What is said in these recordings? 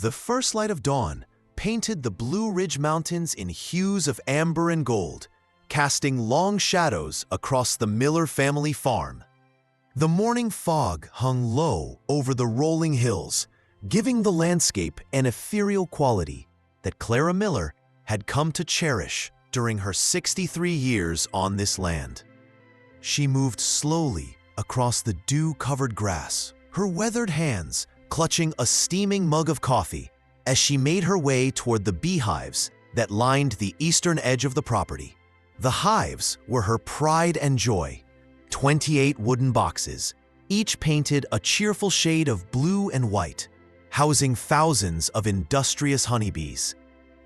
The first light of dawn painted the Blue Ridge Mountains in hues of amber and gold, casting long shadows across the Miller family farm. The morning fog hung low over the rolling hills, giving the landscape an ethereal quality that Clara Miller had come to cherish during her 63 years on this land. She moved slowly across the dew-covered grass, her weathered hands clutching a steaming mug of coffee as she made her way toward the beehives that lined the eastern edge of the property. The hives were her pride and joy, 28 wooden boxes, each painted a cheerful shade of blue and white, housing thousands of industrious honeybees.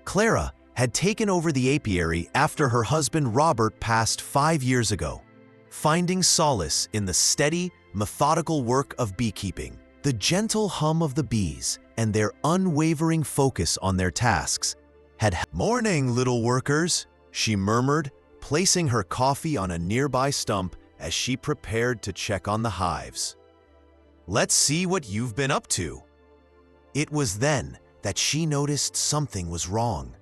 Clara had taken over the apiary after her husband Robert passed 5 years ago, finding solace in the steady, methodical work of beekeeping. The gentle hum of the bees and their unwavering focus on their tasks had "Morning, little workers," she murmured, placing her coffee on a nearby stump as she prepared to check on the hives. "Let's see what you've been up to." It was then that she noticed something was wrong.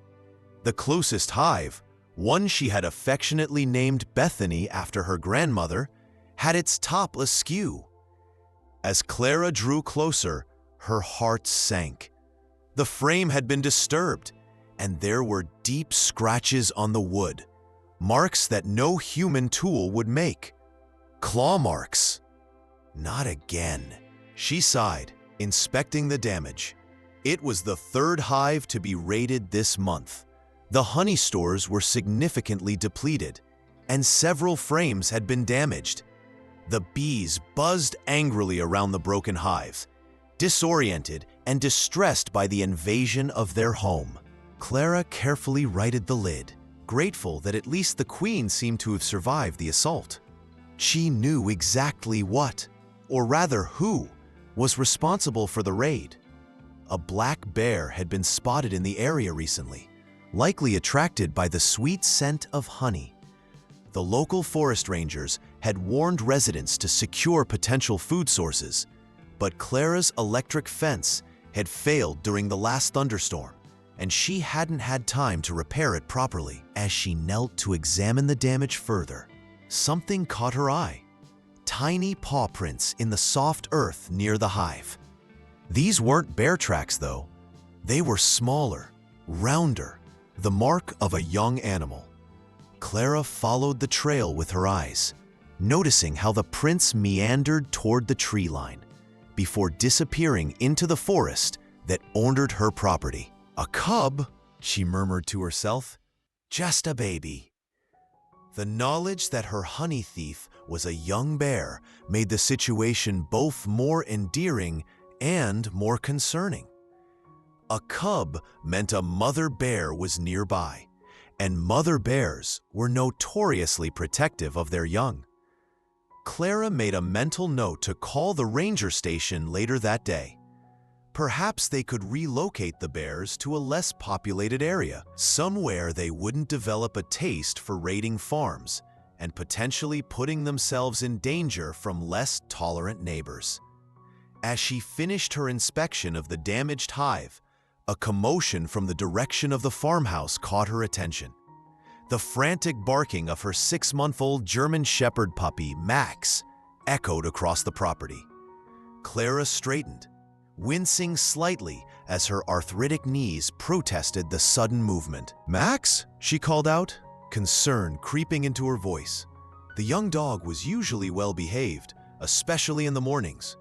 The closest hive, one she had affectionately named Bethany after her grandmother, had its top askew. As Clara drew closer, her heart sank. The frame had been disturbed, and there were deep scratches on the wood, marks that no human tool would make. Claw marks. Not again. She sighed, inspecting the damage. It was the third hive to be raided this month. The honey stores were significantly depleted, and several frames had been damaged. The bees buzzed angrily around the broken hive, disoriented and distressed by the invasion of their home. Clara carefully righted the lid, grateful that at least the queen seemed to have survived the assault. She knew exactly what, or rather who, was responsible for the raid. A black bear had been spotted in the area recently, likely attracted by the sweet scent of honey. The local forest rangers had warned residents to secure potential food sources, but Clara's electric fence had failed during the last thunderstorm, and she hadn't had time to repair it properly. As she knelt to examine the damage further, something caught her eye. Tiny paw prints in the soft earth near the hive. These weren't bear tracks, though. They were smaller, rounder, the mark of a young animal. Clara followed the trail with her eyes, noticing how the prints meandered toward the tree line before disappearing into the forest that ordered her property. "A cub," she murmured to herself. "Just a baby." The knowledge that her honey thief was a young bear made the situation both more endearing and more concerning. A cub meant a mother bear was nearby, and mother bears were notoriously protective of their young. Clara made a mental note to call the ranger station later that day. Perhaps they could relocate the bears to a less populated area, somewhere they wouldn't develop a taste for raiding farms and potentially putting themselves in danger from less tolerant neighbors. As she finished her inspection of the damaged hive, a commotion from the direction of the farmhouse caught her attention. The frantic barking of her 6-month-old German Shepherd puppy, Max, echoed across the property. Clara straightened, wincing slightly as her arthritic knees protested the sudden movement. "Max?" she called out, concern creeping into her voice. The young dog was usually well behaved, especially in the mornings.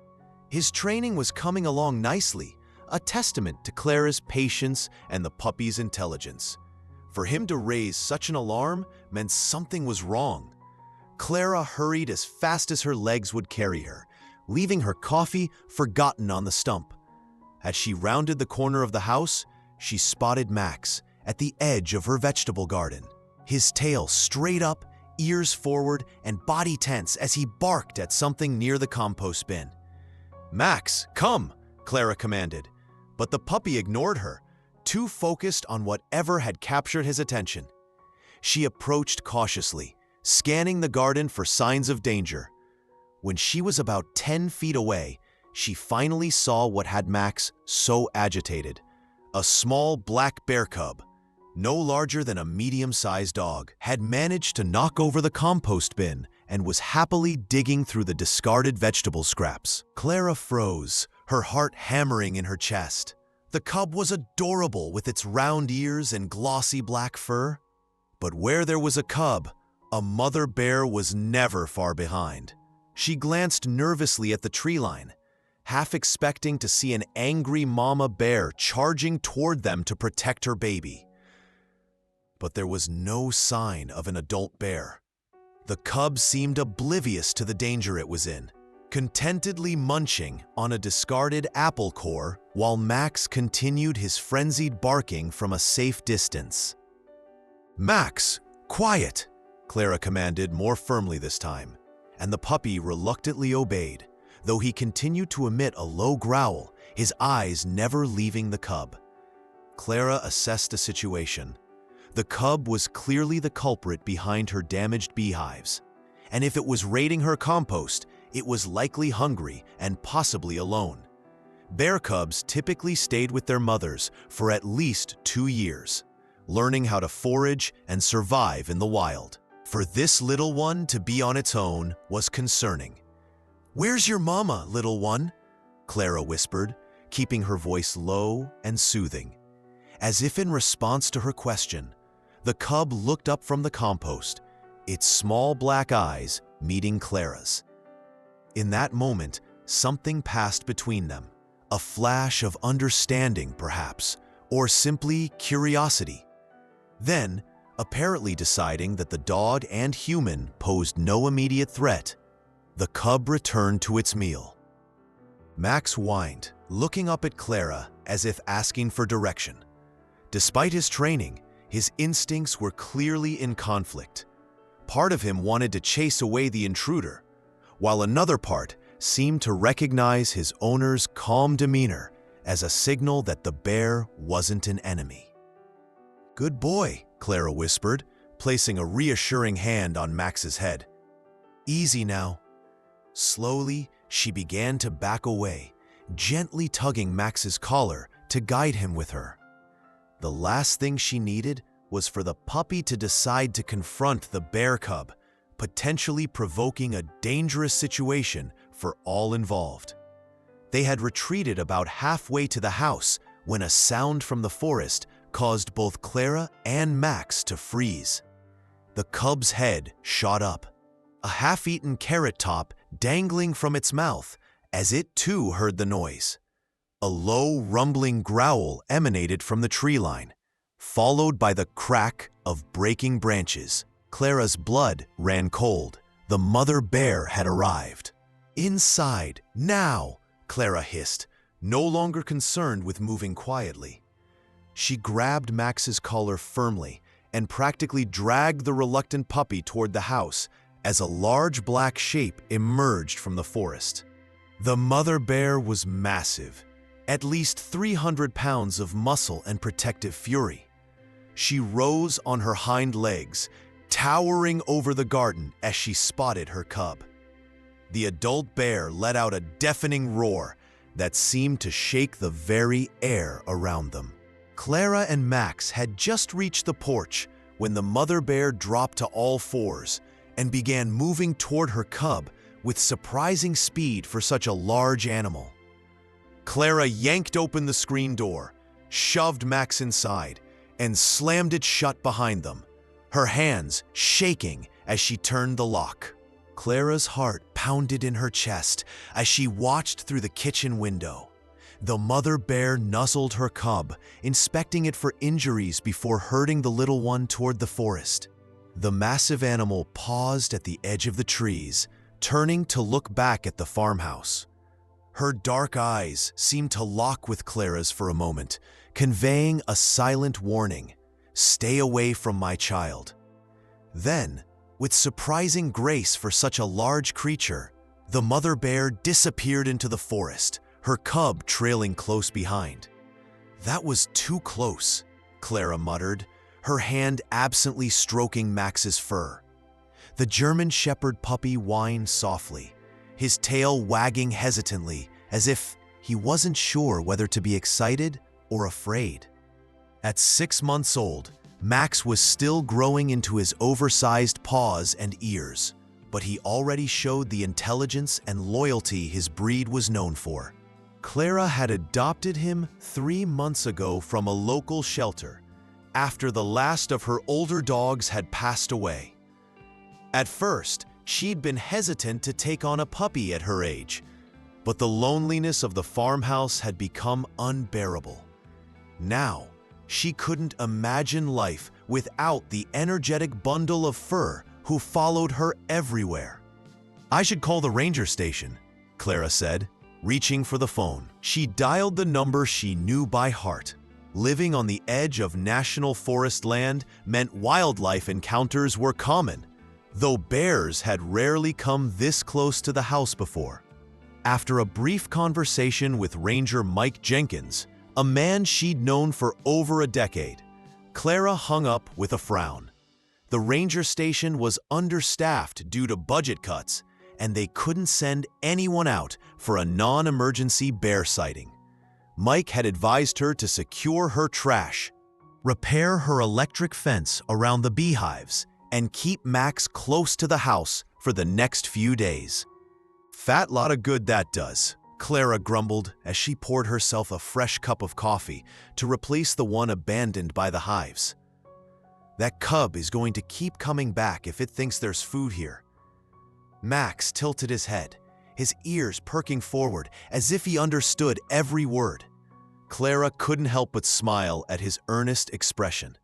His training was coming along nicely, a testament to Clara's patience and the puppy's intelligence. For him to raise such an alarm meant something was wrong. Clara hurried as fast as her legs would carry her, leaving her coffee forgotten on the stump. As she rounded the corner of the house, she spotted Max at the edge of her vegetable garden, his tail straight up, ears forward, and body tense as he barked at something near the compost bin. "Max, come!" Clara commanded, but the puppy ignored her, too focused on whatever had captured his attention. She approached cautiously, scanning the garden for signs of danger. When she was about 10 feet away, she finally saw what had Max so agitated. A small black bear cub, no larger than a medium-sized dog, had managed to knock over the compost bin and was happily digging through the discarded vegetable scraps. Clara froze, her heart hammering in her chest. The cub was adorable with its round ears and glossy black fur. But where there was a cub, a mother bear was never far behind. She glanced nervously at the tree line, half expecting to see an angry mama bear charging toward them to protect her baby. But there was no sign of an adult bear. The cub seemed oblivious to the danger it was in, contentedly munching on a discarded apple core while Max continued his frenzied barking from a safe distance. "Max, quiet!" Clara commanded more firmly this time, and the puppy reluctantly obeyed, though he continued to emit a low growl, his eyes never leaving the cub. Clara assessed the situation. The cub was clearly the culprit behind her damaged beehives, and if it was raiding her compost, it was likely hungry and possibly alone. Bear cubs typically stayed with their mothers for at least 2 years, learning how to forage and survive in the wild. For this little one to be on its own was concerning. "Where's your mama, little one?" Clara whispered, keeping her voice low and soothing. As if in response to her question, the cub looked up from the compost, its small black eyes meeting Clara's. In that moment, something passed between them, a flash of understanding perhaps, or simply curiosity. Then, apparently deciding that the dog and human posed no immediate threat, the cub returned to its meal. Max whined, looking up at Clara as if asking for direction. Despite his training, his instincts were clearly in conflict. Part of him wanted to chase away the intruder, while another part seemed to recognize his owner's calm demeanor as a signal that the bear wasn't an enemy. "Good boy," Clara whispered, placing a reassuring hand on Max's head. "Easy now." Slowly, she began to back away, gently tugging Max's collar to guide him with her. The last thing she needed was for the puppy to decide to confront the bear cub, potentially provoking a dangerous situation for all involved. They had retreated about halfway to the house when a sound from the forest caused both Clara and Max to freeze. The cub's head shot up, a half-eaten carrot top dangling from its mouth as it too heard the noise. A low, rumbling growl emanated from the tree line, followed by the crack of breaking branches. Clara's blood ran cold. The mother bear had arrived. "Inside, now!" Clara hissed, no longer concerned with moving quietly. She grabbed Max's collar firmly and practically dragged the reluctant puppy toward the house as a large black shape emerged from the forest. The mother bear was massive, at least 300 pounds of muscle and protective fury. She rose on her hind legs, towering over the garden as she spotted her cub. The adult bear let out a deafening roar that seemed to shake the very air around them. Clara and Max had just reached the porch when the mother bear dropped to all fours and began moving toward her cub with surprising speed for such a large animal. Clara yanked open the screen door, shoved Max inside, and slammed it shut behind them, her hands shaking as she turned the lock. Clara's heart pounded in her chest as she watched through the kitchen window. The mother bear nuzzled her cub, inspecting it for injuries before herding the little one toward the forest. The massive animal paused at the edge of the trees, turning to look back at the farmhouse. Her dark eyes seemed to lock with Clara's for a moment, conveying a silent warning, "Stay away from my child." Then, with surprising grace for such a large creature, the mother bear disappeared into the forest, her cub trailing close behind. "That was too close," Clara muttered, her hand absently stroking Max's fur. The German Shepherd puppy whined softly, his tail wagging hesitantly as if he wasn't sure whether to be excited or afraid. At 6 months old, Max was still growing into his oversized paws and ears, but he already showed the intelligence and loyalty his breed was known for. Clara had adopted him 3 months ago from a local shelter, after the last of her older dogs had passed away. At first, she'd been hesitant to take on a puppy at her age, but the loneliness of the farmhouse had become unbearable. Now, she couldn't imagine life without the energetic bundle of fur who followed her everywhere. "I should call the ranger station," Clara said, reaching for the phone. She dialed the number she knew by heart. Living on the edge of national forest land meant wildlife encounters were common, though bears had rarely come this close to the house before. After a brief conversation with Ranger Mike Jenkins, a man she'd known for over a decade, Clara hung up with a frown. The ranger station was understaffed due to budget cuts, and they couldn't send anyone out for a non-emergency bear sighting. Mike had advised her to secure her trash, repair her electric fence around the beehives, and keep Max close to the house for the next few days. "Fat lot of good that does," Clara grumbled as she poured herself a fresh cup of coffee to replace the one abandoned by the hives. "That cub is going to keep coming back if it thinks there's food here." Max tilted his head, his ears perking forward as if he understood every word. Clara couldn't help but smile at his earnest expression.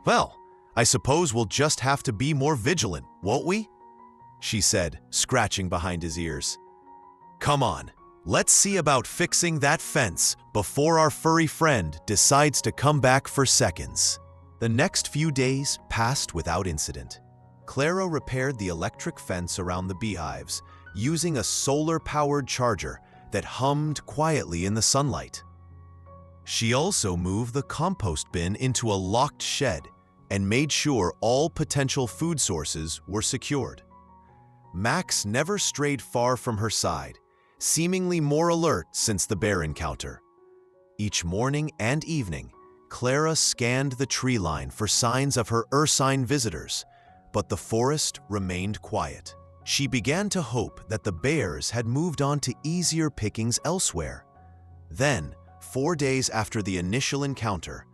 "Well, I suppose we'll just have to be more vigilant, won't we?" she said, scratching behind his ears. "Come on, let's see about fixing that fence before our furry friend decides to come back for seconds." The next few days passed without incident. Clara repaired the electric fence around the beehives using a solar-powered charger that hummed quietly in the sunlight. She also moved the compost bin into a locked shed and made sure all potential food sources were secured. Max never strayed far from her side, seemingly more alert since the bear encounter. Each morning and evening, Clara scanned the tree line for signs of her ursine visitors, but the forest remained quiet. She began to hope that the bears had moved on to easier pickings elsewhere. Then, 4 days after the initial encounter,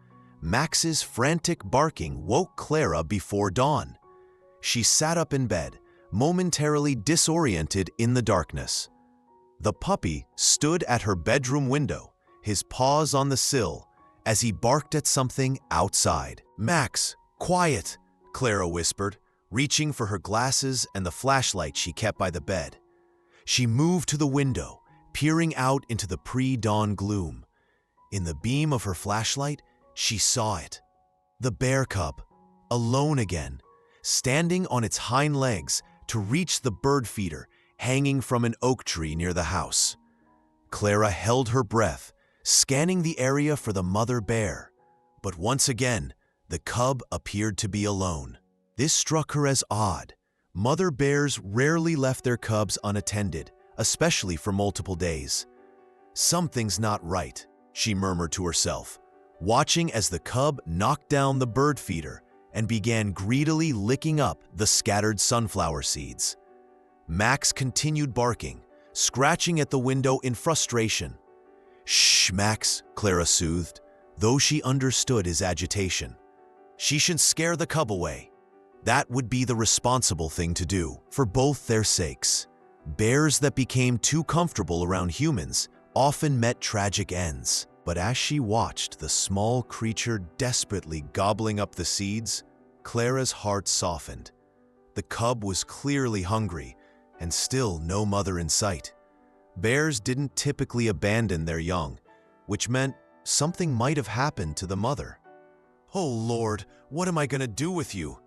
Max's frantic barking woke Clara before dawn. She sat up in bed, momentarily disoriented in the darkness. The puppy stood at her bedroom window, his paws on the sill, as he barked at something outside. "Max, quiet," Clara whispered, reaching for her glasses and the flashlight she kept by the bed. She moved to the window, peering out into the pre-dawn gloom. In the beam of her flashlight, she saw it. The bear cub, alone again, standing on its hind legs to reach the bird feeder hanging from an oak tree near the house. Clara held her breath, scanning the area for the mother bear, but once again, the cub appeared to be alone. This struck her as odd. Mother bears rarely left their cubs unattended, especially for multiple days. "Something's not right," she murmured to herself, watching as the cub knocked down the bird feeder and began greedily licking up the scattered sunflower seeds. Max continued barking, scratching at the window in frustration. "Shh, Max," Clara soothed, though she understood his agitation. She should scare the cub away. That would be the responsible thing to do, for both their sakes. Bears that became too comfortable around humans often met tragic ends. But as she watched the small creature desperately gobbling up the seeds, Clara's heart softened. The cub was clearly hungry, and still no mother in sight. Bears didn't typically abandon their young, which meant something might have happened to the mother. "Oh Lord, what am I going to do with you?"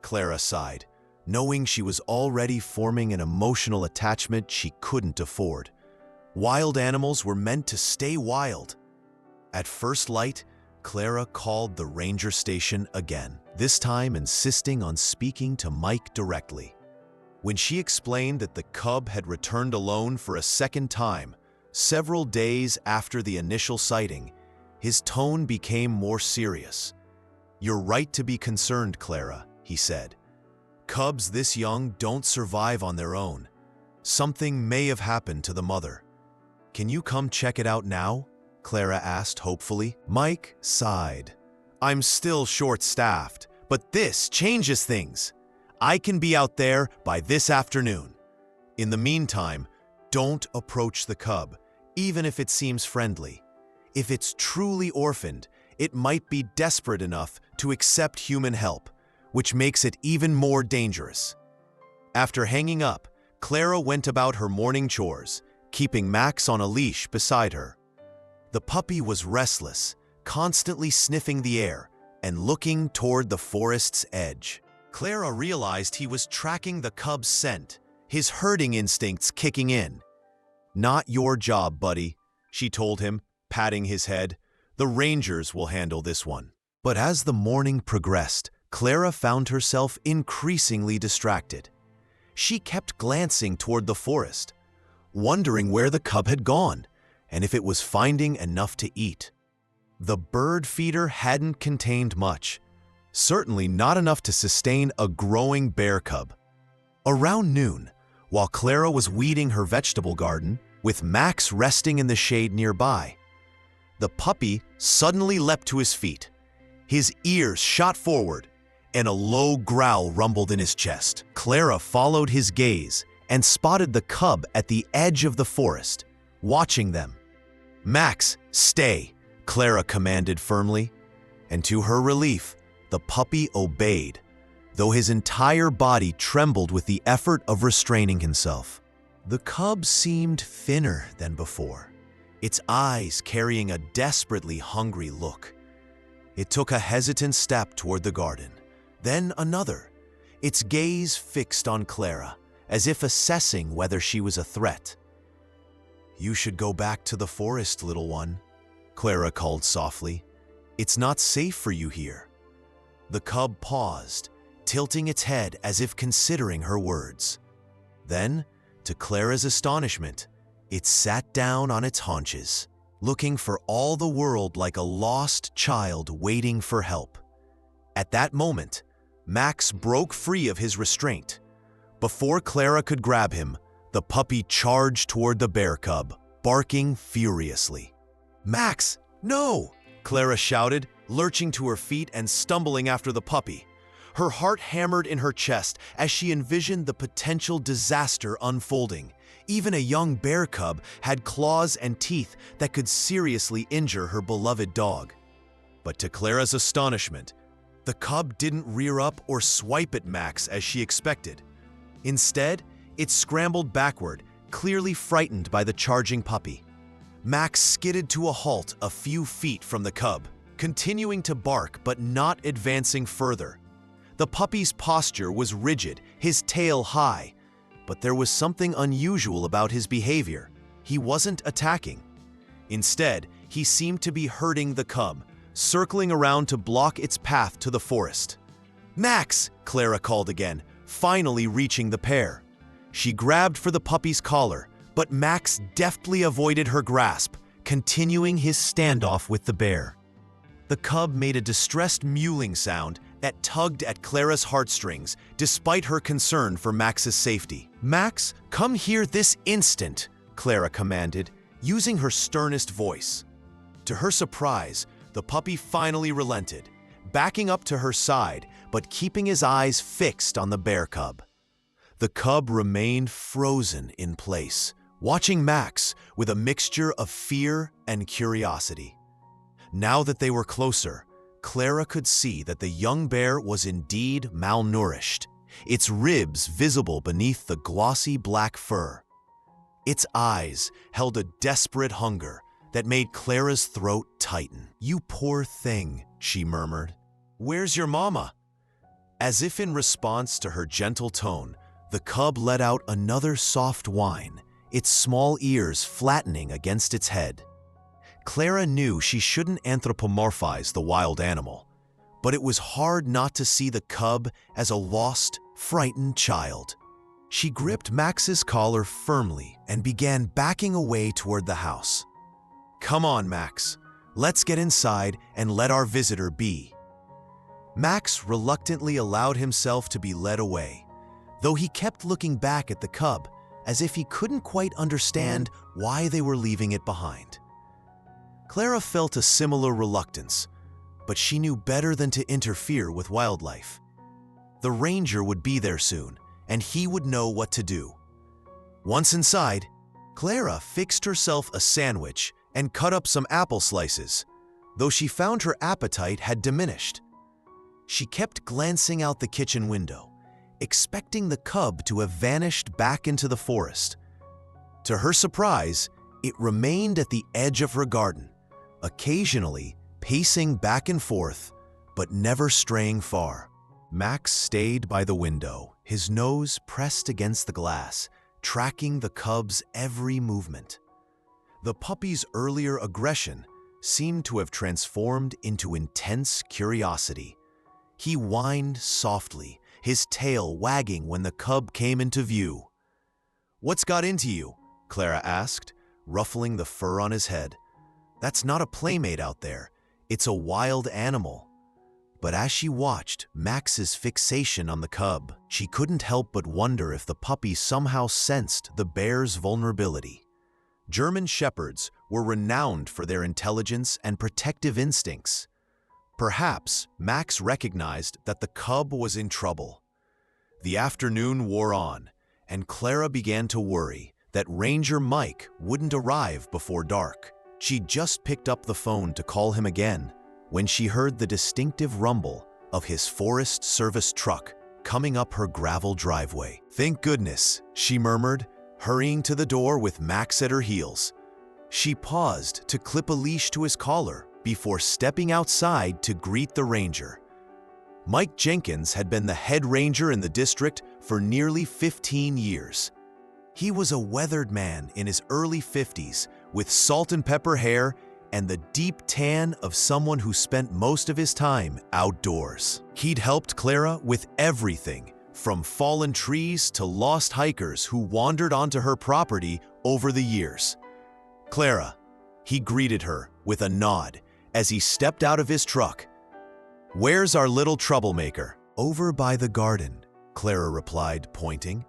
Clara sighed, knowing she was already forming an emotional attachment she couldn't afford. Wild animals were meant to stay wild. At first light, Clara called the ranger station again, this time insisting on speaking to Mike directly. When she explained that the cub had returned alone for a second time, Several days after the initial sighting, his tone became more serious. "You're right to be concerned, Clara," he said. "Cubs this young don't survive on their own. Something may have happened to the mother." "Can you come check it out now?" Clara asked hopefully. Mike sighed. "I'm still short-staffed, but this changes things. I can be out there by this afternoon. In the meantime, don't approach the cub, even if it seems friendly. If it's truly orphaned, it might be desperate enough to accept human help, which makes it even more dangerous." After hanging up, Clara went about her morning chores, keeping Max on a leash beside her. The puppy was restless, constantly sniffing the air and looking toward the forest's edge. Clara realized he was tracking the cub's scent, his herding instincts kicking in. "Not your job, buddy," she told him, patting his head. "The rangers will handle this one." But as the morning progressed, Clara found herself increasingly distracted. She kept glancing toward the forest, wondering where the cub had gone and if it was finding enough to eat. The bird feeder hadn't contained much, certainly not enough to sustain a growing bear cub. Around noon, while Clara was weeding her vegetable garden, with Max resting in the shade nearby, the puppy suddenly leapt to his feet. His ears shot forward, and a low growl rumbled in his chest. Clara followed his gaze and spotted the cub at the edge of the forest, watching them. "Max, stay," Clara commanded firmly, and to her relief, the puppy obeyed, though his entire body trembled with the effort of restraining himself. The cub seemed thinner than before, its eyes carrying a desperately hungry look. It took a hesitant step toward the garden, then another, its gaze fixed on Clara, as if assessing whether she was a threat. "You should go back to the forest, little one," Clara called softly. "It's not safe for you here." The cub paused, tilting its head as if considering her words. Then, to Clara's astonishment, it sat down on its haunches, looking for all the world like a lost child waiting for help. At that moment, Max broke free of his restraint. Before Clara could grab him, the puppy charged toward the bear cub, barking furiously. "Max, no!" Clara shouted, lurching to her feet and stumbling after the puppy. Her heart hammered in her chest as she envisioned the potential disaster unfolding. Even a young bear cub had claws and teeth that could seriously injure her beloved dog. But to Clara's astonishment, the cub didn't rear up or swipe at Max as she expected. Instead, it scrambled backward, clearly frightened by the charging puppy. Max skidded to a halt a few feet from the cub, continuing to bark but not advancing further. The puppy's posture was rigid, his tail high, but there was something unusual about his behavior. He wasn't attacking. Instead, he seemed to be herding the cub, circling around to block its path to the forest. "Max!" Clara called again, finally reaching the pair. She grabbed for the puppy's collar, but Max deftly avoided her grasp, continuing his standoff with the bear. The cub made a distressed mewling sound that tugged at Clara's heartstrings, despite her concern for Max's safety. "Max, come here this instant," Clara commanded, using her sternest voice. To her surprise, the puppy finally relented, backing up to her side, but keeping his eyes fixed on the bear cub. The cub remained frozen in place, watching Max with a mixture of fear and curiosity. Now that they were closer, Clara could see that the young bear was indeed malnourished, its ribs visible beneath the glossy black fur. Its eyes held a desperate hunger that made Clara's throat tighten. "You poor thing," she murmured. "Where's your mama?" As if in response to her gentle tone, the cub let out another soft whine, its small ears flattening against its head. Clara knew she shouldn't anthropomorphize the wild animal, but it was hard not to see the cub as a lost, frightened child. She gripped Max's collar firmly and began backing away toward the house. "Come on, Max. Let's get inside and let our visitor be." Max reluctantly allowed himself to be led away, though he kept looking back at the cub as if he couldn't quite understand why they were leaving it behind. Clara felt a similar reluctance, but she knew better than to interfere with wildlife. The ranger would be there soon, and he would know what to do. Once inside, Clara fixed herself a sandwich and cut up some apple slices, though she found her appetite had diminished. She kept glancing out the kitchen window, expecting the cub to have vanished back into the forest. To her surprise, it remained at the edge of her garden, occasionally pacing back and forth, but never straying far. Max stayed by the window, his nose pressed against the glass, tracking the cub's every movement. The puppy's earlier aggression seemed to have transformed into intense curiosity. He whined softly, his tail wagging when the cub came into view. "What's got into you?" Clara asked, ruffling the fur on his head. "That's not a playmate out there. It's a wild animal." But as she watched Max's fixation on the cub, she couldn't help but wonder if the puppy somehow sensed the bear's vulnerability. German shepherds were renowned for their intelligence and protective instincts. Perhaps Max recognized that the cub was in trouble. The afternoon wore on, and Clara began to worry that Ranger Mike wouldn't arrive before dark. She just picked up the phone to call him again when she heard the distinctive rumble of his Forest Service truck coming up her gravel driveway. "Thank goodness," she murmured, hurrying to the door with Max at her heels. She paused to clip a leash to his collar before stepping outside to greet the ranger. Mike Jenkins had been the head ranger in the district for nearly 15 years. He was a weathered man in his early 50s with salt and pepper hair and the deep tan of someone who spent most of his time outdoors. He'd helped Clara with everything from fallen trees to lost hikers who wandered onto her property over the years. "Clara," he greeted her with a nod as he stepped out of his truck. "Where's our little troublemaker?" "Over by the garden," Clara replied, pointing.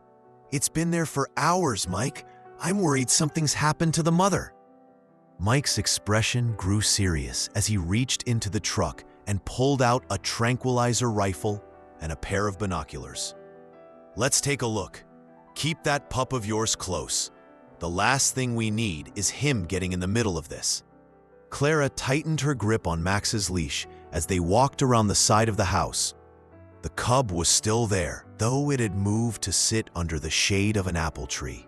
"It's been there for hours, Mike. I'm worried something's happened to the mother." Mike's expression grew serious as he reached into the truck and pulled out a tranquilizer rifle and a pair of binoculars. "Let's take a look. Keep that pup of yours close. The last thing we need is him getting in the middle of this." Clara tightened her grip on Max's leash as they walked around the side of the house. The cub was still there, though it had moved to sit under the shade of an apple tree.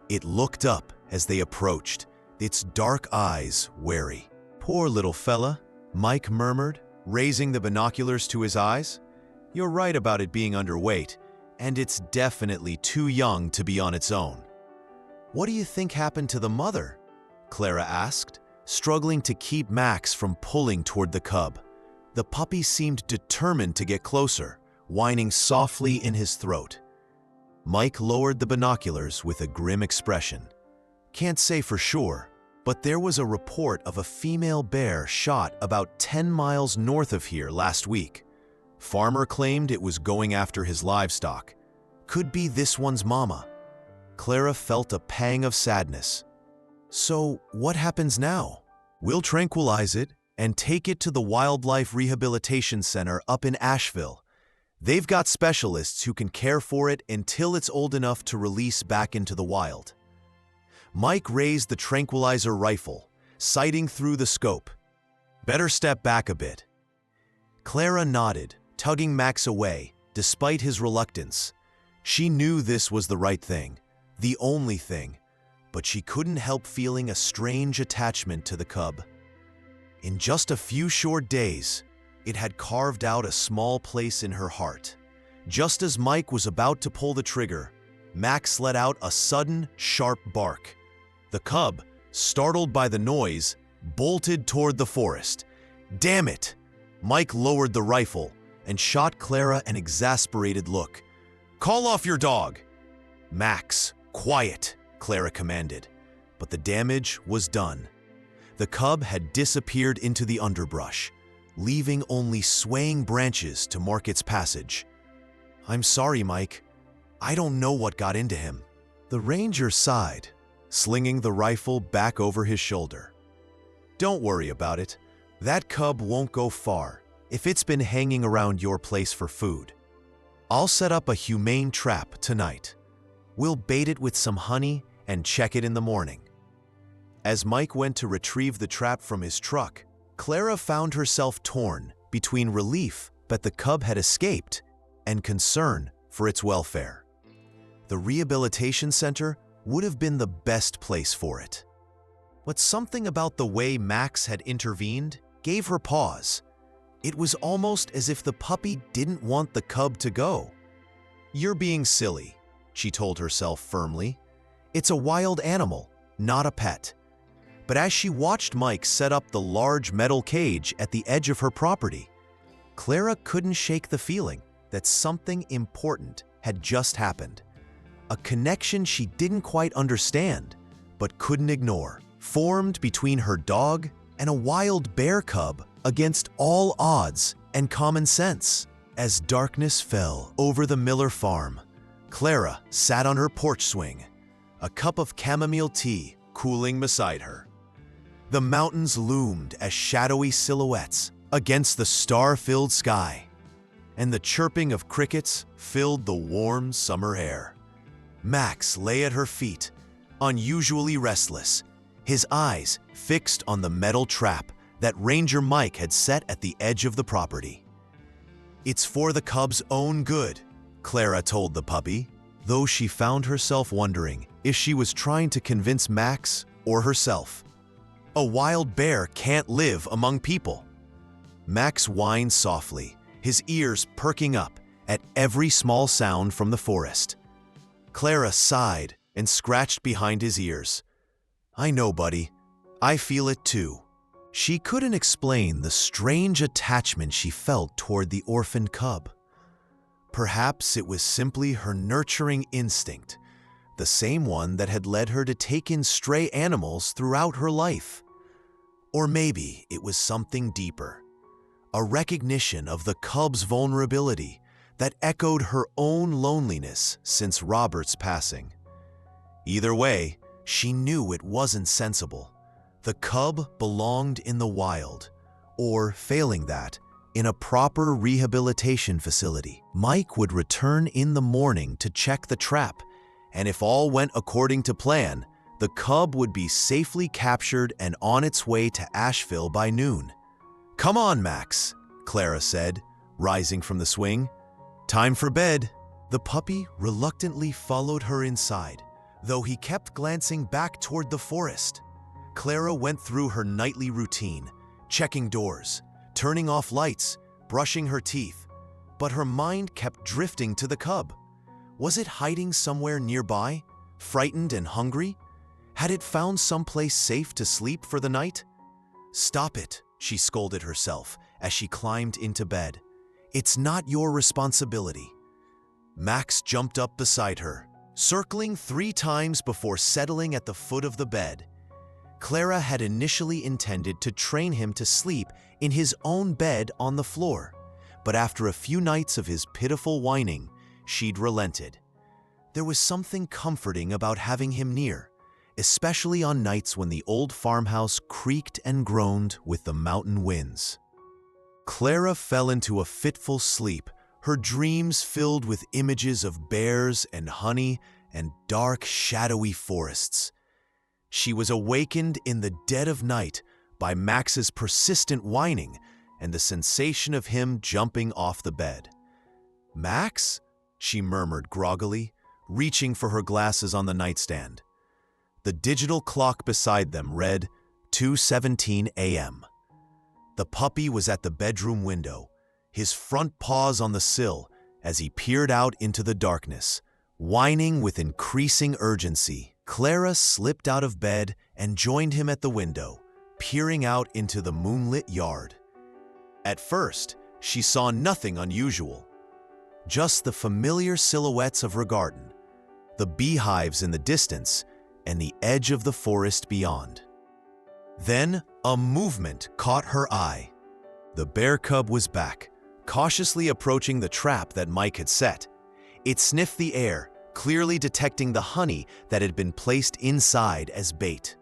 It looked up as they approached, its dark eyes wary. "Poor little fella," Mike murmured, raising the binoculars to his eyes. "You're right about it being underweight, and it's definitely too young to be on its own." "What do you think happened to the mother?" Clara asked, struggling to keep Max from pulling toward the cub. The puppy seemed determined to get closer, whining softly in his throat. Mike lowered the binoculars with a grim expression. "Can't say for sure, but there was a report of a female bear shot about 10 miles north of here last week. Farmer claimed it was going after his livestock. Could be this one's mama." Clara felt a pang of sadness. "So what happens now?" "We'll tranquilize it and take it to the Wildlife Rehabilitation Center up in Asheville. They've got specialists who can care for it until it's old enough to release back into the wild." Mike raised the tranquilizer rifle, sighting through the scope. "Better step back a bit." Clara nodded, tugging Max away, despite his reluctance. She knew this was the right thing, the only thing, but she couldn't help feeling a strange attachment to the cub. In just a few short days, it had carved out a small place in her heart. Just as Mike was about to pull the trigger, Max let out a sudden, sharp bark. The cub, startled by the noise, bolted toward the forest. "Damn it!" Mike lowered the rifle and shot Clara an exasperated look. "Call off your dog!" "Max, quiet," Clara commanded, but the damage was done. The cub had disappeared into the underbrush, leaving only swaying branches to mark its passage. "I'm sorry, Mike. I don't know what got into him." The ranger sighed, slinging the rifle back over his shoulder. "Don't worry about it. That cub won't go far if it's been hanging around your place for food. I'll set up a humane trap tonight. We'll bait it with some honey and check it in the morning." As Mike went to retrieve the trap from his truck, Clara found herself torn between relief that the cub had escaped and concern for its welfare. The rehabilitation center would have been the best place for it. But something about the way Max had intervened gave her pause. It was almost as if the puppy didn't want the cub to go. "You're being silly," she told herself firmly. "It's a wild animal, not a pet." But as she watched Mike set up the large metal cage at the edge of her property, Clara couldn't shake the feeling that something important had just happened. A connection she didn't quite understand, but couldn't ignore, formed between her dog and a wild bear cub against all odds and common sense. As darkness fell over the Miller farm, Clara sat on her porch swing, a cup of chamomile tea cooling beside her. The mountains loomed as shadowy silhouettes against the star-filled sky, and the chirping of crickets filled the warm summer air. Max lay at her feet, unusually restless, his eyes fixed on the metal trap that Ranger Mike had set at the edge of the property. "It's for the cub's own good," Clara told the puppy, though she found herself wondering if she was trying to convince Max or herself. "A wild bear can't live among people." Max whined softly, his ears perking up at every small sound from the forest. Clara sighed and scratched behind his ears. "I know, buddy. I feel it too." She couldn't explain the strange attachment she felt toward the orphaned cub. Perhaps it was simply her nurturing instinct, the same one that had led her to take in stray animals throughout her life. Or maybe it was something deeper, a recognition of the cub's vulnerability that echoed her own loneliness since Robert's passing. Either way, she knew it wasn't sensible. The cub belonged in the wild, or failing that, in a proper rehabilitation facility. Mike would return in the morning to check the trap, and if all went according to plan, the cub would be safely captured and on its way to Asheville by noon. "Come on, Max," Clara said, rising from the swing. "Time for bed." The puppy reluctantly followed her inside, though he kept glancing back toward the forest. Clara went through her nightly routine, checking doors, turning off lights, brushing her teeth, but her mind kept drifting to the cub. Was it hiding somewhere nearby, frightened and hungry? Had it found someplace safe to sleep for the night? "Stop it," she scolded herself as she climbed into bed. "It's not your responsibility." Max jumped up beside her, circling 3 times before settling at the foot of the bed. Clara had initially intended to train him to sleep in his own bed on the floor, but after a few nights of his pitiful whining, she'd relented. There was something comforting about having him near, especially on nights when the old farmhouse creaked and groaned with the mountain winds. Clara fell into a fitful sleep, her dreams filled with images of bears and honey and dark, shadowy forests. She was awakened in the dead of night by Max's persistent whining and the sensation of him jumping off the bed. "Max?" she murmured groggily, reaching for her glasses on the nightstand. The digital clock beside them read 2:17 a.m. The puppy was at the bedroom window, his front paws on the sill as he peered out into the darkness, whining with increasing urgency. Clara slipped out of bed and joined him at the window, peering out into the moonlit yard. At first, she saw nothing unusual, just the familiar silhouettes of her garden, the beehives in the distance, and the edge of the forest beyond. Then, a movement caught her eye. The bear cub was back, cautiously approaching the trap that Mike had set. It sniffed the air, clearly detecting the honey that had been placed inside as bait.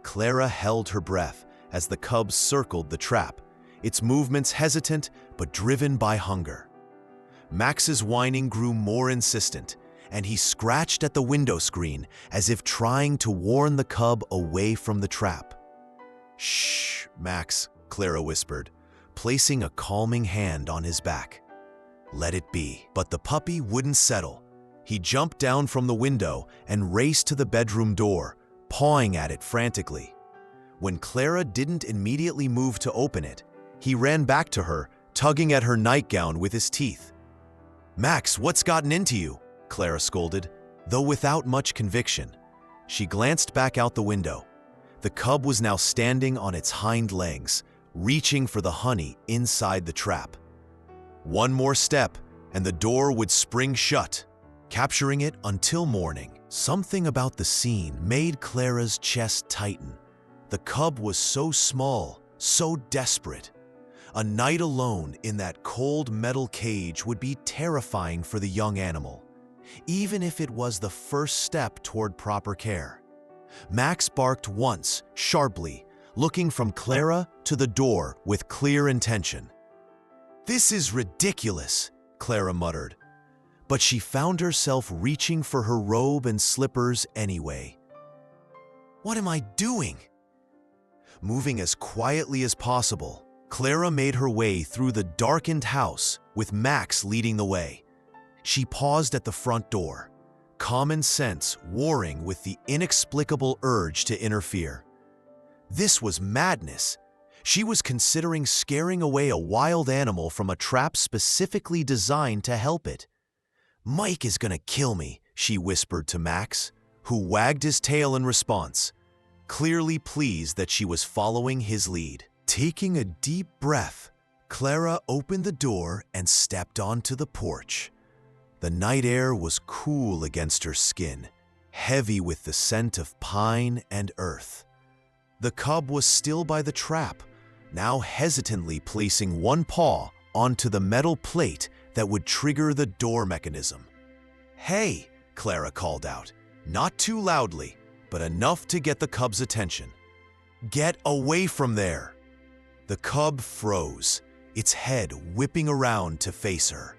Clara held her breath as the cub circled the trap, its movements hesitant but driven by hunger. Max's whining grew more insistent, and he scratched at the window screen as if trying to warn the cub away from the trap. "Shh, Max," Clara whispered, placing a calming hand on his back. "Let it be." But the puppy wouldn't settle. He jumped down from the window and raced to the bedroom door, pawing at it frantically. When Clara didn't immediately move to open it, he ran back to her, tugging at her nightgown with his teeth. "Max, what's gotten into you?" Clara scolded, though without much conviction. She glanced back out the window. The cub was now standing on its hind legs, reaching for the honey inside the trap. One more step, and the door would spring shut, capturing it until morning. Something about the scene made Clara's chest tighten. The cub was so small, so desperate. A night alone in that cold metal cage would be terrifying for the young animal, even if it was the first step toward proper care. Max barked once, sharply, looking from Clara to the door with clear intention. "This is ridiculous," Clara muttered, but she found herself reaching for her robe and slippers anyway. "What am I doing?" Moving as quietly as possible, Clara made her way through the darkened house with Max leading the way. She paused at the front door, common sense warring with the inexplicable urge to interfere. This was madness. She was considering scaring away a wild animal from a trap specifically designed to help it. "Mike is gonna kill me," she whispered to Max, who wagged his tail in response, clearly pleased that she was following his lead. Taking a deep breath, Clara opened the door and stepped onto the porch. The night air was cool against her skin, heavy with the scent of pine and earth. The cub was still by the trap, now hesitantly placing one paw onto the metal plate that would trigger the door mechanism. "Hey," Clara called out, not too loudly, but enough to get the cub's attention. "Get away from there!" The cub froze, its head whipping around to face her.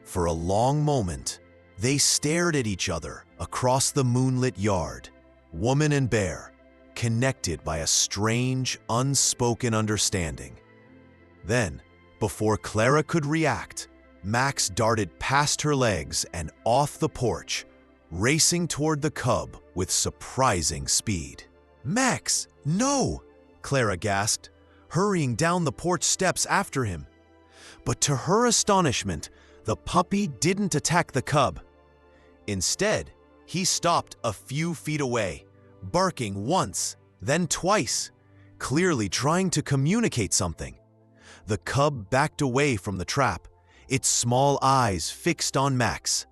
For a long moment, they stared at each other across the moonlit yard, woman and bear, connected by a strange, unspoken understanding. Then, before Clara could react, Max darted past her legs and off the porch, racing toward the cub with surprising speed. "Max, no!" Clara gasped, hurrying down the porch steps after him. But to her astonishment, the puppy didn't attack the cub. Instead, he stopped a few feet away, barking once, then twice, clearly trying to communicate something. The cub backed away from the trap, its small eyes fixed on Max.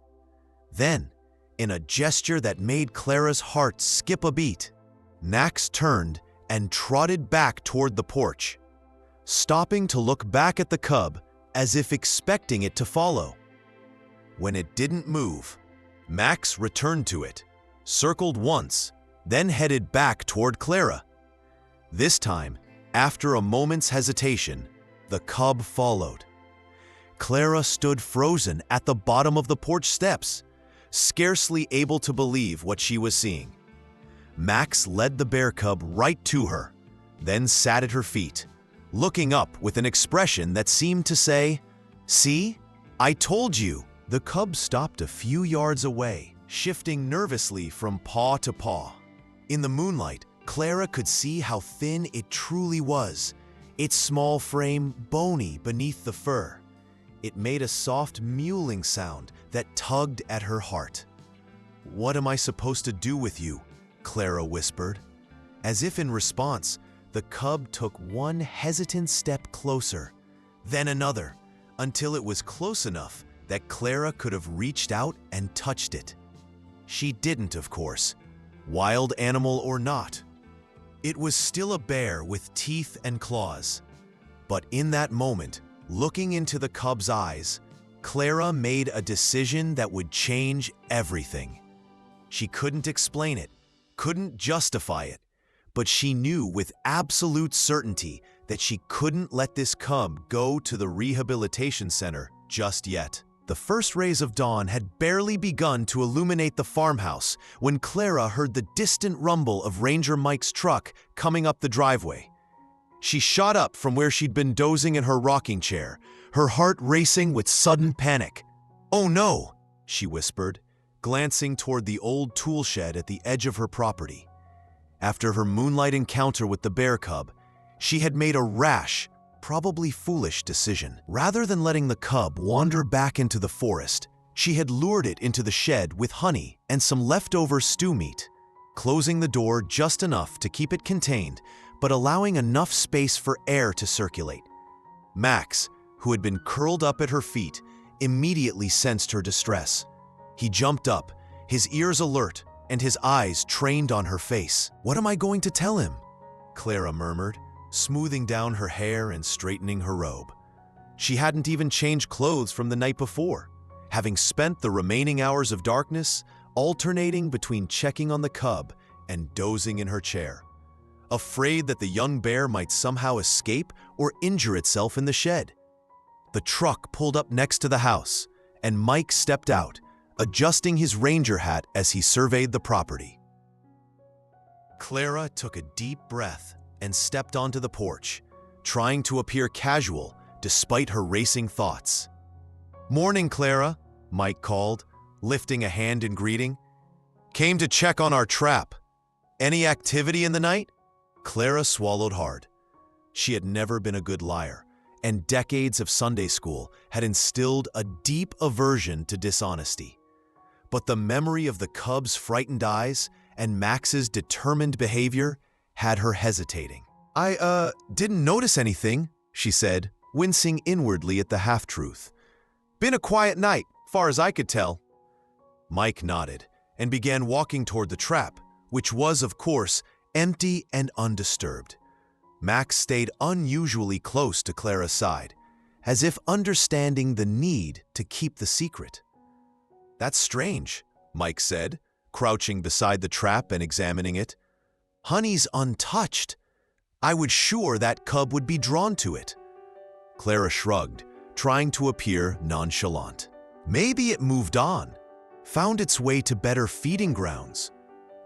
Then, in a gesture that made Clara's heart skip a beat, Max turned and trotted back toward the porch, stopping to look back at the cub as if expecting it to follow. When it didn't move, Max returned to it, circled once, then headed back toward Clara. This time, after a moment's hesitation, the cub followed. Clara stood frozen at the bottom of the porch steps, scarcely able to believe what she was seeing. Max led the bear cub right to her, then sat at her feet, looking up with an expression that seemed to say, "See? I told you." The cub stopped a few yards away, shifting nervously from paw to paw. In the moonlight, Clara could see how thin it truly was, its small frame bony beneath the fur. It made a soft mewling sound that tugged at her heart. "What am I supposed to do with you?" Clara whispered. As if in response, the cub took one hesitant step closer, then another, until it was close enough that Clara could have reached out and touched it. She didn't, of course, wild animal or not. It was still a bear with teeth and claws. But in that moment, looking into the cub's eyes, Clara made a decision that would change everything. She couldn't explain it, couldn't justify it, but she knew with absolute certainty that she couldn't let this cub go to the rehabilitation center just yet. The first rays of dawn had barely begun to illuminate the farmhouse when Clara heard the distant rumble of Ranger Mike's truck coming up the driveway. She shot up from where she'd been dozing in her rocking chair, her heart racing with sudden panic. "Oh no," she whispered, glancing toward the old tool shed at the edge of her property. After her moonlight encounter with the bear cub, she had made a rash, probably foolish decision. Rather than letting the cub wander back into the forest, she had lured it into the shed with honey and some leftover stew meat, closing the door just enough to keep it contained, but allowing enough space for air to circulate. Max, who had been curled up at her feet, immediately sensed her distress. He jumped up, his ears alert and his eyes trained on her face. "What am I going to tell him?" Clara murmured, smoothing down her hair and straightening her robe. She hadn't even changed clothes from the night before, having spent the remaining hours of darkness alternating between checking on the cub and dozing in her chair, afraid that the young bear might somehow escape or injure itself in the shed. The truck pulled up next to the house, and Mike stepped out, adjusting his ranger hat as he surveyed the property. Clara took a deep breath and stepped onto the porch, trying to appear casual despite her racing thoughts. "Morning, Clara," Mike called, lifting a hand in greeting. "Came to check on our trap. Any activity in the night?" Clara swallowed hard. She had never been a good liar, and decades of Sunday school had instilled a deep aversion to dishonesty. But the memory of the cub's frightened eyes and Max's determined behavior had her hesitating. I didn't notice anything," she said, wincing inwardly at the half-truth. "Been a quiet night, far as I could tell." Mike nodded and began walking toward the trap, which was, of course, empty and undisturbed. Max stayed unusually close to Clara's side, as if understanding the need to keep the secret. "That's strange," Mike said, crouching beside the trap and examining it. "Honey's untouched. I was sure that cub would be drawn to it." Clara shrugged, trying to appear nonchalant. "Maybe it moved on, found its way to better feeding grounds."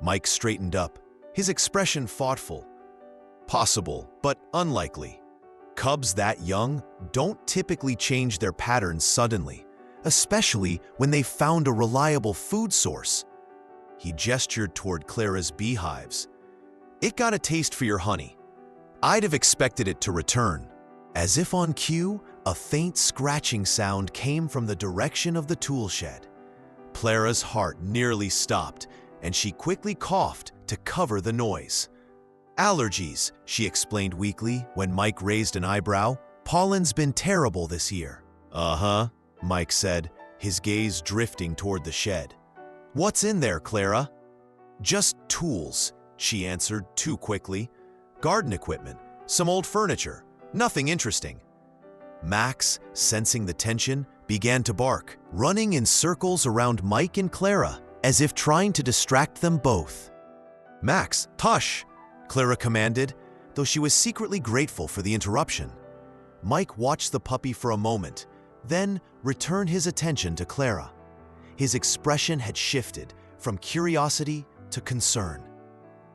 Mike straightened up, his expression thoughtful. "Possible, but unlikely. Cubs that young don't typically change their patterns suddenly, especially when they've found a reliable food source." He gestured toward Clara's beehives. "It got a taste for your honey. I'd have expected it to return." As if on cue, a faint scratching sound came from the direction of the tool shed. Clara's heart nearly stopped, and she quickly coughed to cover the noise. "Allergies," she explained weakly when Mike raised an eyebrow. "Pollen's been terrible this year." "Uh-huh," Mike said, his gaze drifting toward the shed. "What's in there, Clara?" "Just tools," she answered too quickly. "Garden equipment, some old furniture, nothing interesting." Max, sensing the tension, began to bark, running in circles around Mike and Clara, as if trying to distract them both. "Max, tush!" Clara commanded, though she was secretly grateful for the interruption. Mike watched the puppy for a moment, then returned his attention to Clara. His expression had shifted from curiosity to concern.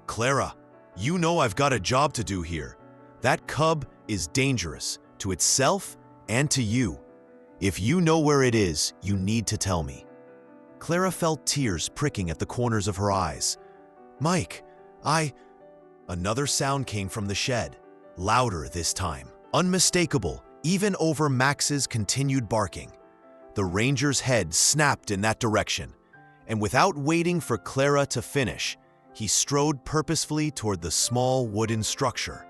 "Clara, you know I've got a job to do here. That cub is dangerous to itself and to you. If you know where it is, you need to tell me." Clara felt tears pricking at the corners of her eyes. "Mike, Another sound came from the shed, louder this time, unmistakable, even over Max's continued barking. The ranger's head snapped in that direction, and without waiting for Clara to finish, he strode purposefully toward the small wooden structure.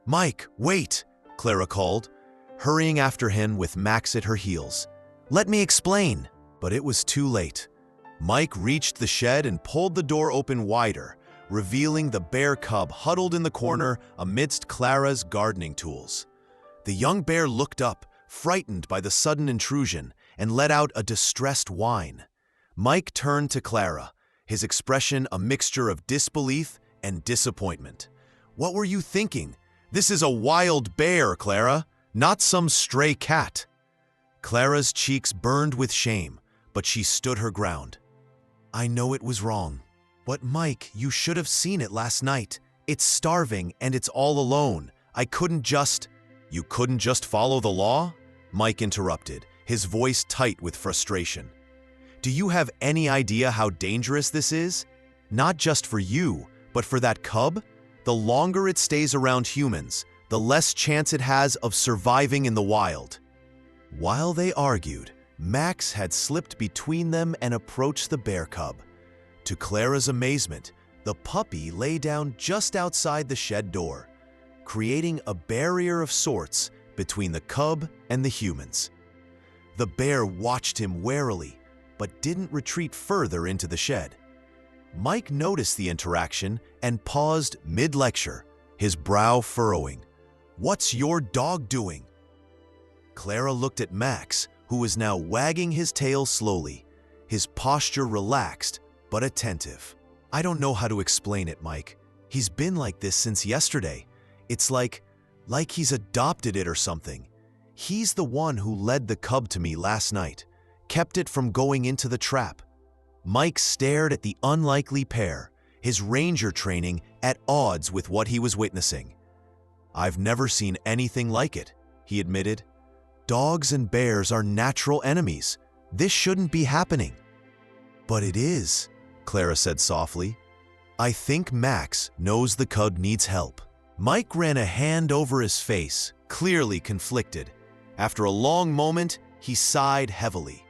"Mike, wait!" Clara called, hurrying after him with Max at her heels. "Let me explain." But it was too late. Mike reached the shed and pulled the door open wider, revealing the bear cub huddled in the corner amidst Clara's gardening tools. The young bear looked up, frightened by the sudden intrusion, and let out a distressed whine. Mike turned to Clara, his expression a mixture of disbelief and disappointment. "What were you thinking? This is a wild bear, Clara, not some stray cat." Clara's cheeks burned with shame, but she stood her ground. "I know it was wrong. But Mike, you should have seen it last night. It's starving and it's all alone. I couldn't just—" "You couldn't just follow the law?" Mike interrupted, his voice tight with frustration. "Do you have any idea how dangerous this is? Not just for you, but for that cub? The longer it stays around humans, the less chance it has of surviving in the wild." While they argued, Max had slipped between them and approached the bear cub. To Clara's amazement, the puppy lay down just outside the shed door, creating a barrier of sorts between the cub and the humans. The bear watched him warily, but didn't retreat further into the shed. Mike noticed the interaction and paused mid-lecture, his brow furrowing. "What's your dog doing?" Clara looked at Max, who was now wagging his tail slowly, his posture relaxed but attentive. "I don't know how to explain it, Mike. He's been like this since yesterday. It's like he's adopted it or something. He's the one who led the cub to me last night, kept it from going into the trap." Mike stared at the unlikely pair, his ranger training at odds with what he was witnessing. "I've never seen anything like it," he admitted. "Dogs and bears are natural enemies. This shouldn't be happening." "But it is," Clara said softly. "I think Max knows the cub needs help." Mike ran a hand over his face, clearly conflicted. After a long moment, he sighed heavily.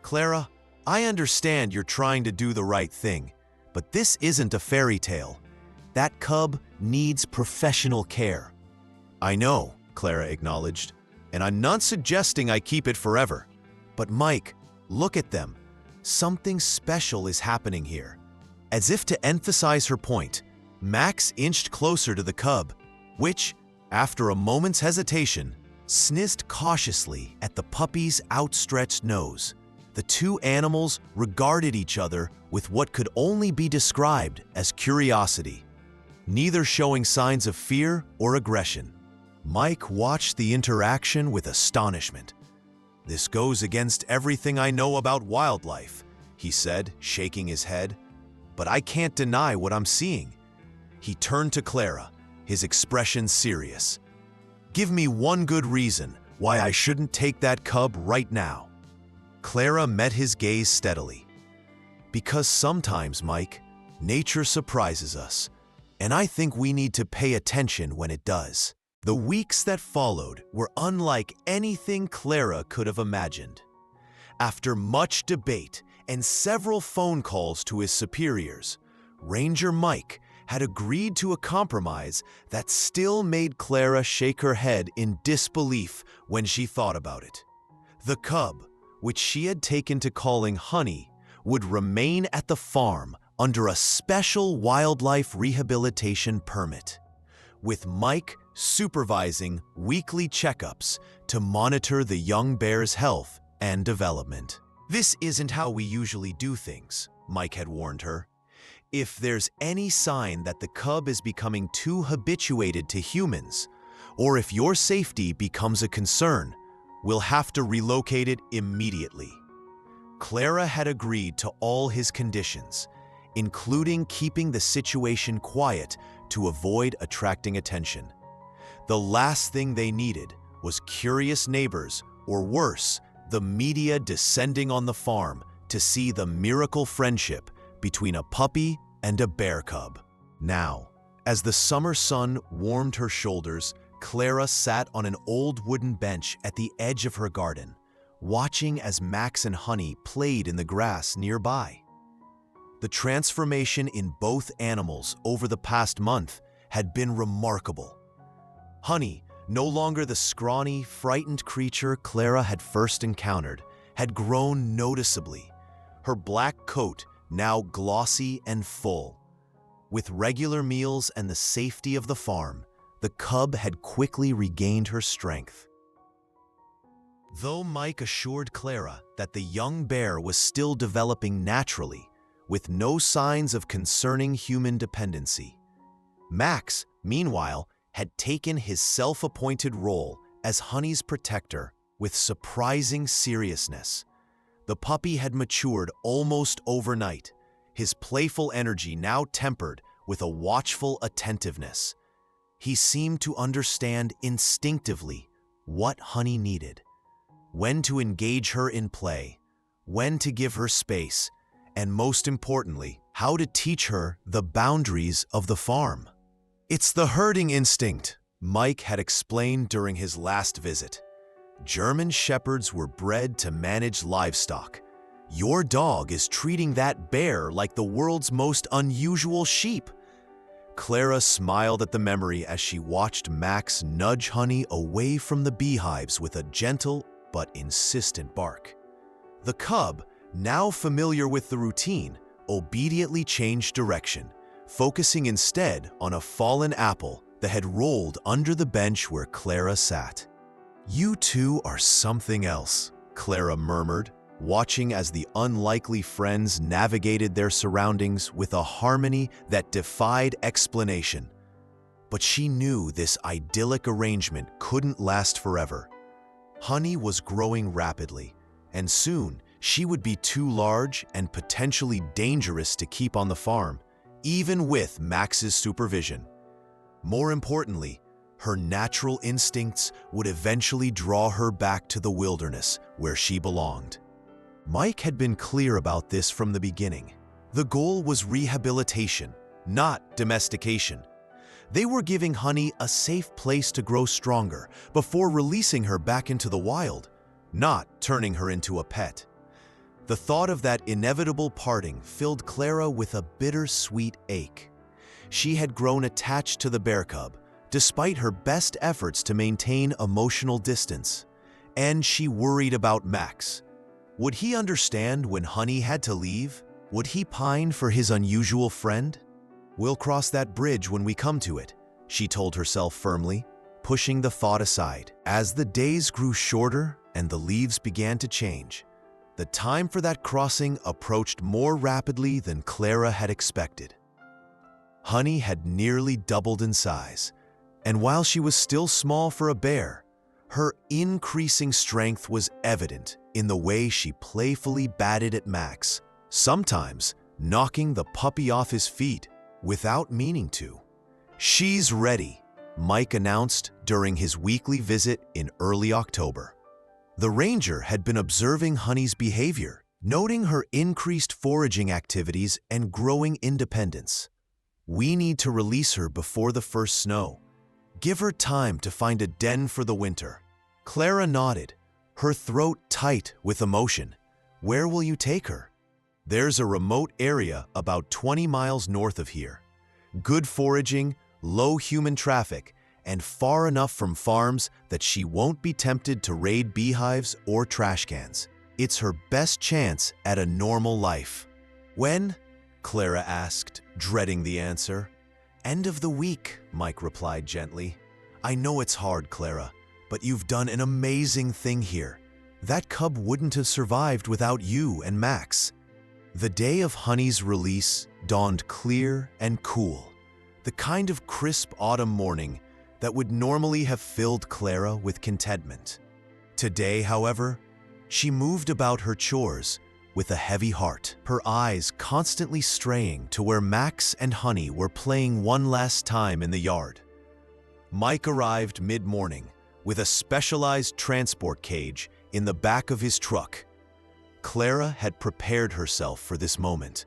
"Clara, I understand you're trying to do the right thing, but this isn't a fairy tale. That cub needs professional care." "I know," Clara acknowledged, "and I'm not suggesting I keep it forever. But Mike, look at them. Something special is happening here." As if to emphasize her point, Max inched closer to the cub, which, after a moment's hesitation, sniffed cautiously at the puppy's outstretched nose. The two animals regarded each other with what could only be described as curiosity, neither showing signs of fear or aggression. Mike watched the interaction with astonishment. "This goes against everything I know about wildlife," he said, shaking his head. "But I can't deny what I'm seeing." He turned to Clara, his expression serious. "Give me one good reason why I shouldn't take that cub right now." Clara met his gaze steadily. "Because sometimes, Mike, nature surprises us, and I think we need to pay attention when it does." The weeks that followed were unlike anything Clara could have imagined. After much debate and several phone calls to his superiors, Ranger Mike had agreed to a compromise that still made Clara shake her head in disbelief when she thought about it. The cub, which she had taken to calling Honey, would remain at the farm under a special wildlife rehabilitation permit, with Mike supervising weekly checkups to monitor the young bear's health and development. "This isn't how we usually do things," Mike had warned her. "If there's any sign that the cub is becoming too habituated to humans, or if your safety becomes a concern, we'll have to relocate it immediately." Clara had agreed to all his conditions, including keeping the situation quiet to avoid attracting attention. The last thing they needed was curious neighbors, or worse, the media descending on the farm to see the miracle friendship between a puppy and a bear cub. Now, as the summer sun warmed her shoulders, Clara sat on an old wooden bench at the edge of her garden, watching as Max and Honey played in the grass nearby. The transformation in both animals over the past month had been remarkable. Honey, no longer the scrawny, frightened creature Clara had first encountered, had grown noticeably. her black coat now glossy and full. With regular meals and the safety of the farm, the cub had quickly regained her strength. Though Mike assured Clara that the young bear was still developing naturally, with no signs of concerning human dependency, Max, meanwhile, had taken his self-appointed role as Honey's protector with surprising seriousness. The puppy had matured almost overnight, his playful energy now tempered with a watchful attentiveness. He seemed to understand instinctively what Honey needed, when to engage her in play, when to give her space, and most importantly, how to teach her the boundaries of the farm. "It's the herding instinct," Mike had explained during his last visit. "German shepherds were bred to manage livestock. Your dog is treating that bear like the world's most unusual sheep." Clara smiled at the memory as she watched Max nudge Honey away from the beehives with a gentle but insistent bark. The cub, now familiar with the routine, obediently changed direction, focusing instead on a fallen apple that had rolled under the bench where Clara sat. "You two are something else," Clara murmured, watching as the unlikely friends navigated their surroundings with a harmony that defied explanation. But she knew this idyllic arrangement couldn't last forever. Honey was growing rapidly, and soon she would be too large and potentially dangerous to keep on the farm, even with Max's supervision. More importantly, her natural instincts would eventually draw her back to the wilderness where she belonged. Mike had been clear about this from the beginning. The goal was rehabilitation, not domestication. They were giving Honey a safe place to grow stronger before releasing her back into the wild, not turning her into a pet. The thought of that inevitable parting filled Clara with a bittersweet ache. She had grown attached to the bear cub, despite her best efforts to maintain emotional distance, and she worried about Max. Would he understand when Honey had to leave? Would he pine for his unusual friend? "We'll cross that bridge when we come to it," she told herself firmly, pushing the thought aside. As the days grew shorter and the leaves began to change, the time for that crossing approached more rapidly than Clara had expected. Honey had nearly doubled in size, and while she was still small for a bear, her increasing strength was evident in the way she playfully batted at Max, sometimes knocking the puppy off his feet without meaning to. "She's ready," Mike announced during his weekly visit in early October. The ranger had been observing Honey's behavior, noting her increased foraging activities and growing independence. "We need to release her before the first snow. Give her time to find a den for the winter." Clara nodded, her throat tight with emotion. "Where will you take her?" "There's a remote area about 20 miles north of here. Good foraging, low human traffic, and far enough from farms that she won't be tempted to raid beehives or trash cans. It's her best chance at a normal life." "When?" Clara asked, dreading the answer. "End of the week," Mike replied gently. "I know it's hard, Clara, but you've done an amazing thing here. That cub wouldn't have survived without you and Max." The day of Honey's release dawned clear and cool, the kind of crisp autumn morning that would normally have filled Clara with contentment. Today, however, she moved about her chores with a heavy heart, her eyes constantly straying to where Max and Honey were playing one last time in the yard. Mike arrived mid-morning with a specialized transport cage in the back of his truck. Clara had prepared herself for this moment,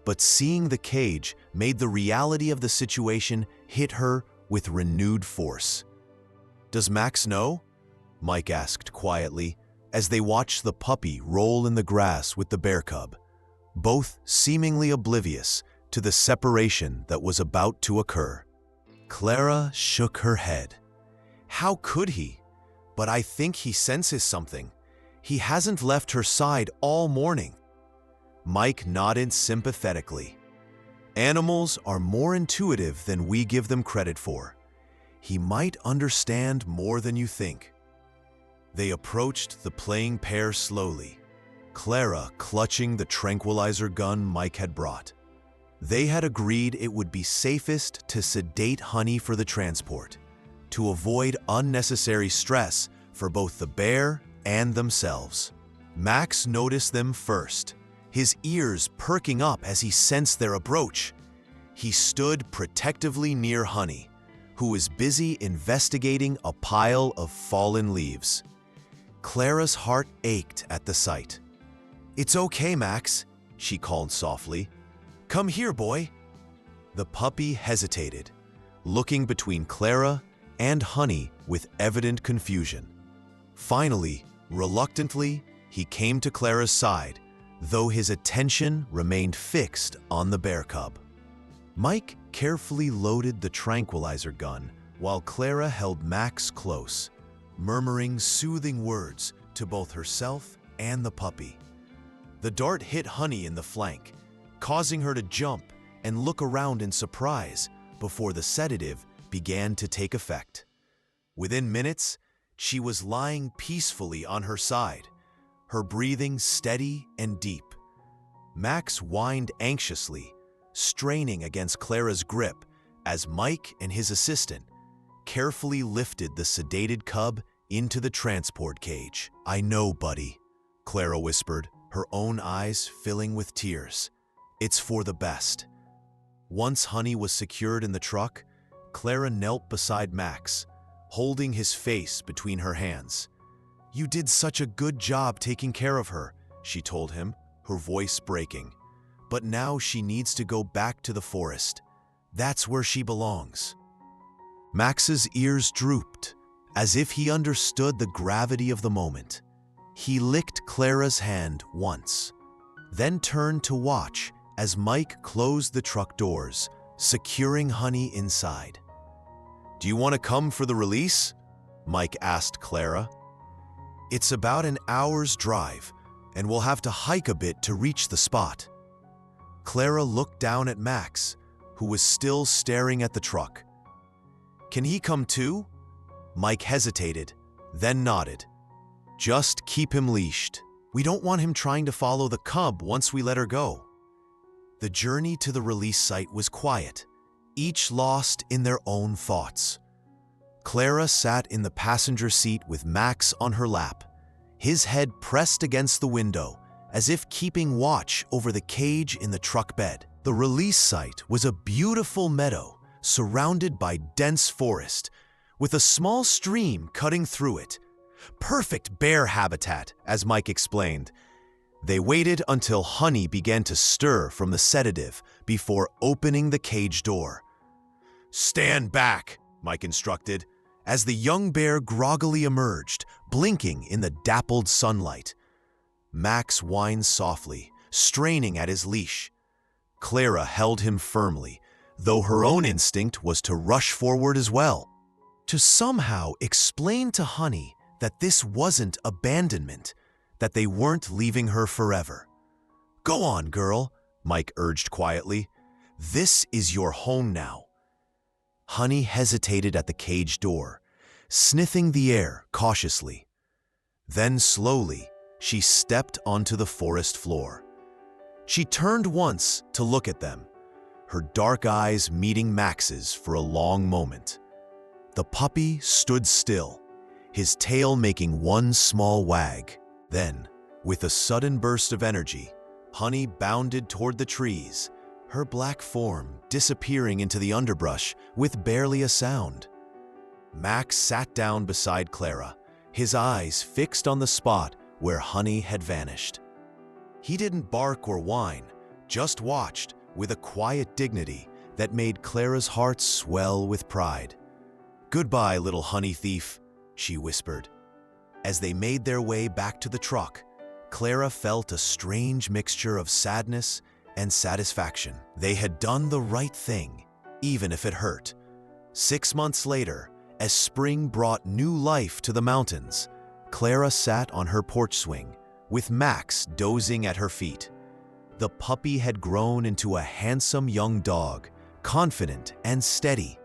but seeing the cage made the reality of the situation hit her with renewed force. "Does Max know?" Mike asked quietly as they watched the puppy roll in the grass with the bear cub, both seemingly oblivious to the separation that was about to occur. Clara shook her head. "How could he? But I think he senses something. He hasn't left her side all morning." Mike nodded sympathetically. Animals are more intuitive than we give them credit for. He might understand more than you think. They approached the playing pair slowly, Clara clutching the tranquilizer gun Mike had brought. They had agreed it would be safest to sedate Honey for the transport, to avoid unnecessary stress for both the bear and themselves. Max noticed them first, his ears perking up as he sensed their approach. He stood protectively near Honey, who was busy investigating a pile of fallen leaves. Clara's heart ached at the sight. "It's okay, Max," she called softly. "Come here, boy." The puppy hesitated, looking between Clara and Honey with evident confusion. Finally, reluctantly, he came to Clara's side, though his attention remained fixed on the bear cub. Mike carefully loaded the tranquilizer gun while Clara held Max close, murmuring soothing words to both herself and the puppy. The dart hit Honey in the flank, causing her to jump and look around in surprise before the sedative began to take effect. Within minutes, she was lying peacefully on her side, her breathing steady and deep. Max whined anxiously, straining against Clara's grip as Mike and his assistant carefully lifted the sedated cub into the transport cage. "I know, buddy," Clara whispered, her own eyes filling with tears. "It's for the best." Once Honey was secured in the truck, Clara knelt beside Max, holding his face between her hands. "You did such a good job taking care of her," she told him, her voice breaking. "But now she needs to go back to the forest. That's where she belongs." Max's ears drooped, as if he understood the gravity of the moment. He licked Clara's hand once, then turned to watch as Mike closed the truck doors, securing Honey inside. "Do you want to come for the release?" Mike asked Clara. "It's about an hour's drive, and we'll have to hike a bit to reach the spot." Clara looked down at Max, who was still staring at the truck. "Can he come too?" Mike hesitated, then nodded. "Just keep him leashed. We don't want him trying to follow the cub once we let her go." The journey to the release site was quiet, each lost in their own thoughts. Clara sat in the passenger seat with Max on her lap, his head pressed against the window, as if keeping watch over the cage in the truck bed. The release site was a beautiful meadow surrounded by dense forest, with a small stream cutting through it. Perfect bear habitat, as Mike explained. They waited until Honey began to stir from the sedative before opening the cage door. "Stand back," Mike instructed, as the young bear groggily emerged, blinking in the dappled sunlight. Max whined softly, straining at his leash. Clara held him firmly, though her own instinct was to rush forward as well, to somehow explain to Honey that this wasn't abandonment, that they weren't leaving her forever. "Go on, girl," Mike urged quietly. "This is your home now." Honey hesitated at the cage door, sniffing the air cautiously. Then slowly, she stepped onto the forest floor. She turned once to look at them, her dark eyes meeting Max's for a long moment. The puppy stood still, his tail making one small wag. Then, with a sudden burst of energy, Honey bounded toward the trees, her black form disappearing into the underbrush with barely a sound. Max sat down beside Clara, his eyes fixed on the spot where Honey had vanished. He didn't bark or whine, just watched with a quiet dignity that made Clara's heart swell with pride. "Goodbye, little honey thief," she whispered. As they made their way back to the truck, Clara felt a strange mixture of sadness and satisfaction. They had done the right thing, even if it hurt. 6 months later, as spring brought new life to the mountains, Clara sat on her porch swing, with Max dozing at her feet. The puppy had grown into a handsome young dog, confident and steady,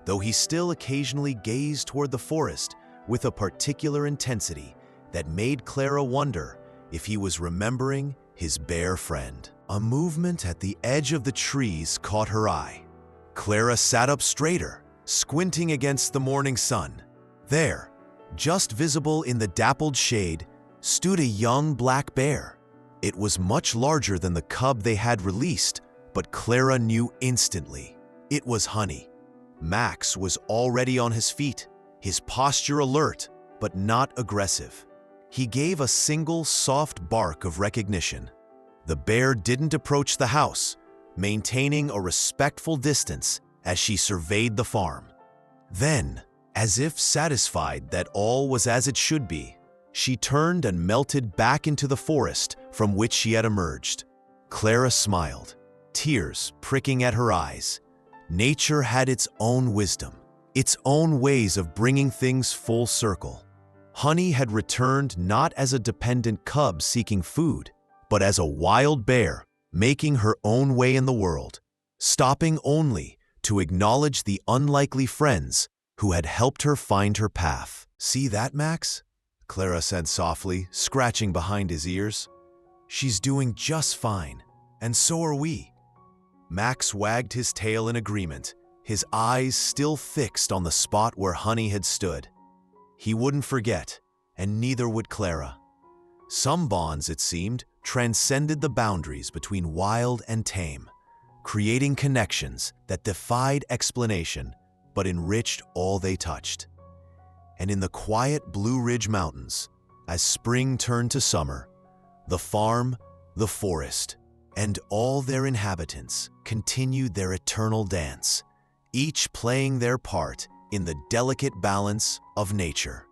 though he still occasionally gazed toward the forest with a particular intensity that made Clara wonder if he was remembering his bear friend. A movement at the edge of the trees caught her eye. Clara sat up straighter, squinting against the morning sun. There, just visible in the dappled shade, stood a young black bear. It was much larger than the cub they had released, but Clara knew instantly. It was Honey. Max was already on his feet, his posture alert, but not aggressive. He gave a single soft bark of recognition. The bear didn't approach the house, maintaining a respectful distance as she surveyed the farm. Then, as if satisfied that all was as it should be, she turned and melted back into the forest from which she had emerged. Clara smiled, tears pricking at her eyes. Nature had its own wisdom, its own ways of bringing things full circle. Honey had returned not as a dependent cub seeking food, but as a wild bear making her own way in the world, stopping only to acknowledge the unlikely friends who had helped her find her path. "See that, Max?" Clara said softly, scratching behind his ears. "She's doing just fine, and so are we." Max wagged his tail in agreement, his eyes still fixed on the spot where Honey had stood. He wouldn't forget, and neither would Clara. Some bonds, it seemed, transcended the boundaries between wild and tame, creating connections that defied explanation but enriched all they touched. And in the quiet Blue Ridge Mountains, as spring turned to summer, the farm, the forest, and all their inhabitants continued their eternal dance, each playing their part in the delicate balance of nature.